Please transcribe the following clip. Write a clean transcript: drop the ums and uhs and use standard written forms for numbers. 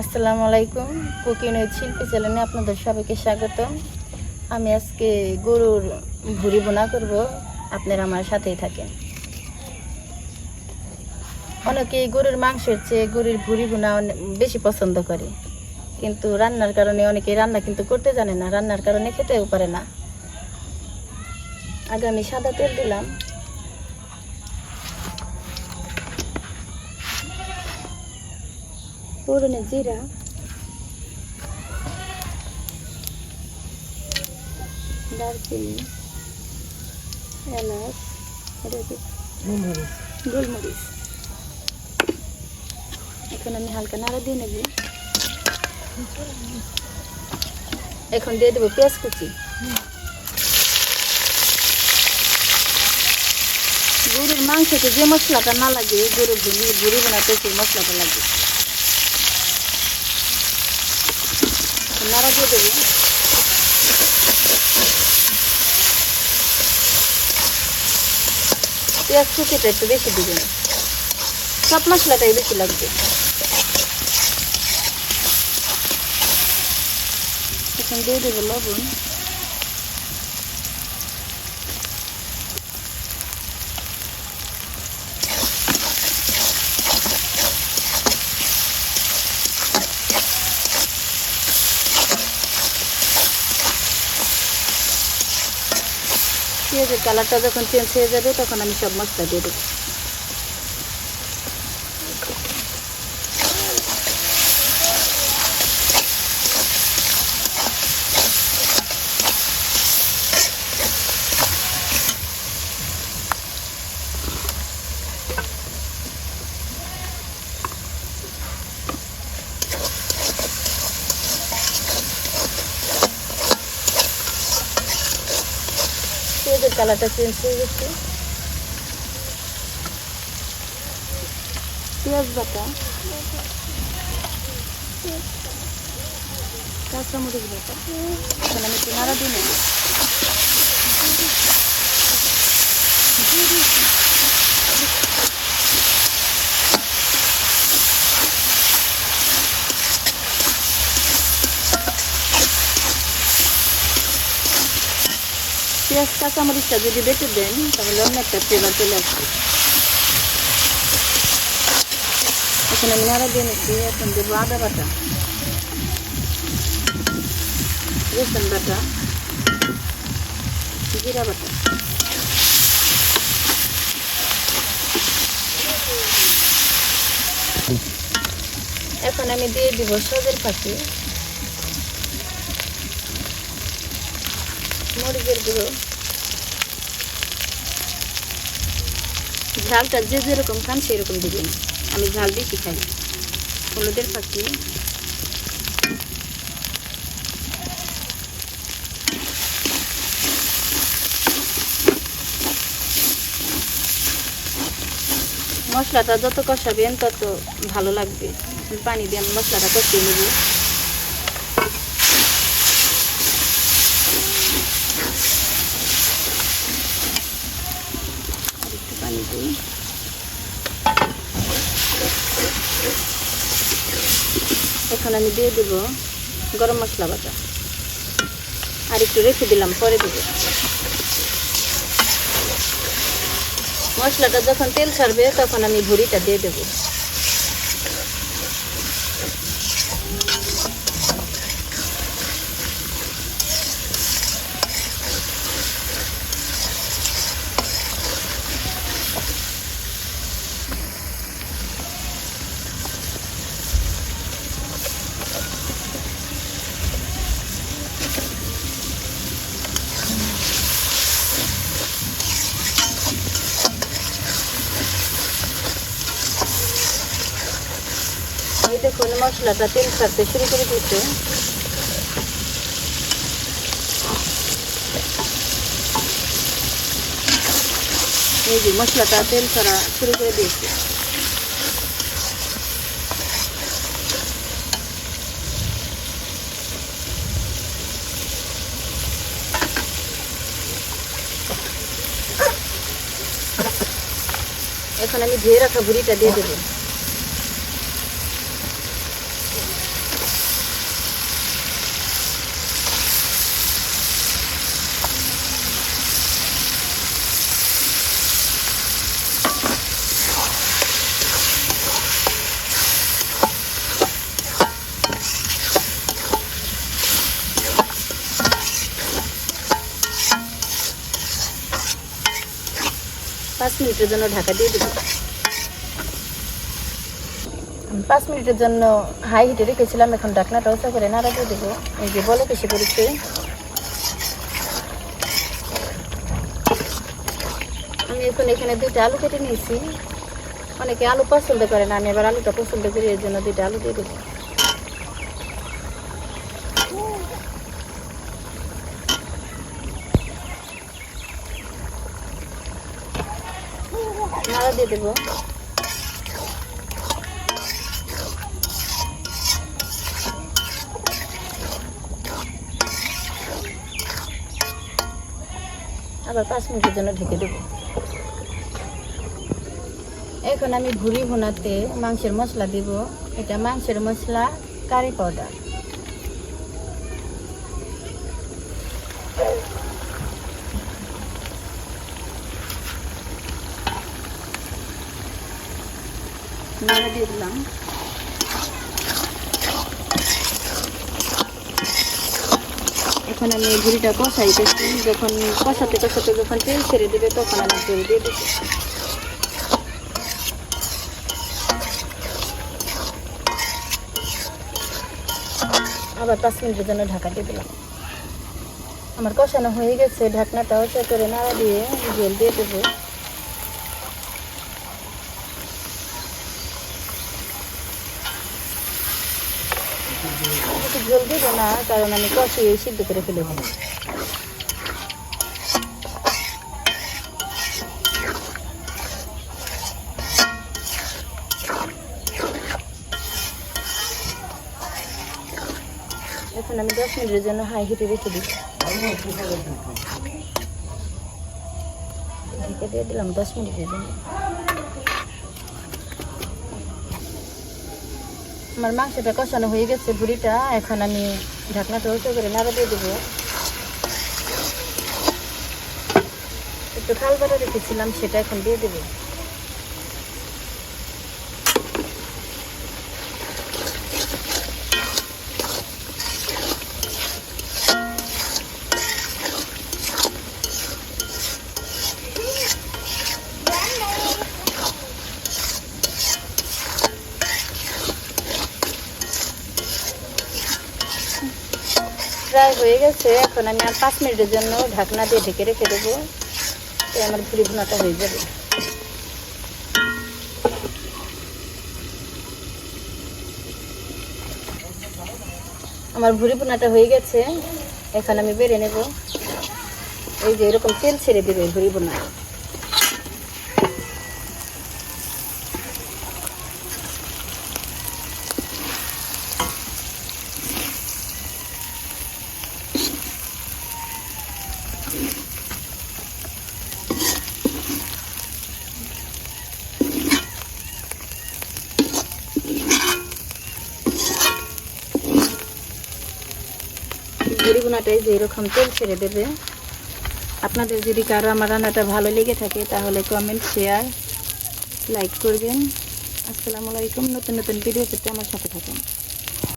আসসালামু আলাইকুম। Cooking with শিল্পী চ্যানেলে আপনাদের সবাইকে স্বাগতম। আমি আজকে গরুর ভুড়ি বোনা করব, আপনারা আমার সাথেই থাকেন। অনেকে গরুর মাংসের চেয়ে গরুর ভুড়ি বোনা বেশি পছন্দ করে, কিন্তু রান্নার কারণে অনেকে রান্না কিন্তু করতে জানে না, রান্নার কারণে খেতেও পারে না। আগে আমি সাদা তেল দিলাম, ফোড়নে জিরা, দারচিনি, এলাচ, গোলমরিচ। এখন আমি হালকা নাড়া দিয়ে নেব। এখন দিয়ে দেবো পেঁয়াজ কুচি। গরুর মাংসতে যে মশলাটা না লাগে, গরুর ভুড়ি বানাতে সেই মশলাটা লাগে। নাড়া দিয়ে দেবো। পেঁয়াজ কুচিটা একটু বেশি দিবেন, সব মশলাটাই বেশি লাগবে। এখন দিয়ে দেবো লবণ, পেঁয়াজের কালারটা যখন চেঞ্জ হয়ে যাবে তখন আমি সব মশলা দিয়ে দেবো। পেঁয়াজের কালারটা চেঞ্জ হয়ে গেছে। পেঁয়াজ বাটা, কাঁচামরিচ বাটা, এখন আমি একটু নাড়া দিয়ে নেব। পেঁয়াজ কাঁচামরিচটা যদি বেটে দেন তাহলে অন্য একটা ফ্লেভার চলে আসবে। এখন আমি নাড়া দিয়ে নিচ্ছি। এখন দেবো আদা বাটা, রসুন বাটা, জিরা বাটা। এখন আমি দিয়ে দিব সজের পাখি, মরিচের গুঁড়ো। ঝালটা যে যেরকম খান সেরকম দিবেন, আমি ঝাল বেশি খাই। হলুদের পাখি, মশলাটা যত কষাবেন তত ভালো লাগবে। পানি দিয়ে আমি মশলাটা কষিয়ে নেব। একটু পানি দিই। এখন আমি দিয়ে দেব গরম মশলা বাটা, আর একটু রেখে দিলাম, পরে দেবো। মশলাটা যখন তেল ছাড়বে তখন আমি ভুড়িটা দিয়ে দেব। এই দেখুন মশলাটা তেল ছাড়তে শুরু করে দিয়েছে। এই যে মশলাটা তেল ছাড়া শুরু করে দিয়েছে। এখন আমি ধুয়ে রাখা ভুড়িটা দিয়ে দেবো। 5 মিনিটের জন্য ঢাকা দিয়ে দেব। 5 মিনিটের জন্য হাই হিটে রেখেছিলাম, এখন ঢাকনাটা ওচা করে নাড়া দিয়ে দেবো। এই যে বলক এসে পড়েছে। আমি এখন এখানে 2টা আলু কেটে নিয়েছি। অনেকে আলু পছন্দ করে না, আমি এবার আলুটা পছন্দ করি, এর জন্য 2টা আলু দিয়ে দেবো। নাড়া দিয়ে দেবো। আবার 5 মিনিটের জন্য ঢেকে দেবো। এখন আমি ভুড়ি ভুনাতে মাংসের মশলা দেব। এটা মাংসের মশলা, কারি পাউডার, নাড়া দিয়ে দিলাম। এখন আমি ভুড়িটা কষাইতেছি। যখন কষাতে কষাতে যখন তেল ছেড়ে দেবে তখন আমি তেল দিয়ে দেবো। আবার 5 মিনিটের জন্য ঢাকা দিয়ে দিলাম। আমার কষানো হয়ে গেছে, ঢাকনাটা ওচা করে নাড়া দিয়ে জল দিয়ে দেবো। জল দেবো না, কারণ আমি কষিয়ে সিদ্ধ করে ফেলে দেবো। এখন আমি 10 মিনিটের জন্য হাই হিটে রেখে দিই। ঢেকে দিয়ে দিলাম 10 মিনিটের জন্য। আমার মাংসটা কষানো হয়ে গেছে, ভুড়িটা। এখন আমি ঢাকনাটা উঁচু করে নাড়া দিয়ে দেবো। একটু খাল বাটা রেখেছিলাম, সেটা এখন দিয়ে দেবো। প্রায় হয়ে গেছে। এখন আমি আর 5 মিনিটের জন্য ঢাকনা দিয়ে ঢেকে রেখে দেবো। তো আমার ভুড়ি ভুনাটা হয়ে যাবে। আমার ভুড়ি ভুনাটা হয়ে গেছে, এখন আমি বেড়ে নেব। এই যে এরকম তেল ছেড়ে দেবে ভুড়ি ভুনা। ভুড়ি ভুনাটাই যে এরকম তেল ছেড়ে দেবে। আপনাদের যদি কারো আমার রান্নাটা ভালো লেগে থাকে তাহলে কমেন্ট, শেয়ার, লাইক করবেন। আসসালামু আলাইকুম। নতুন নতুন ভিডিও পেতে আমার সাথে থাকুন।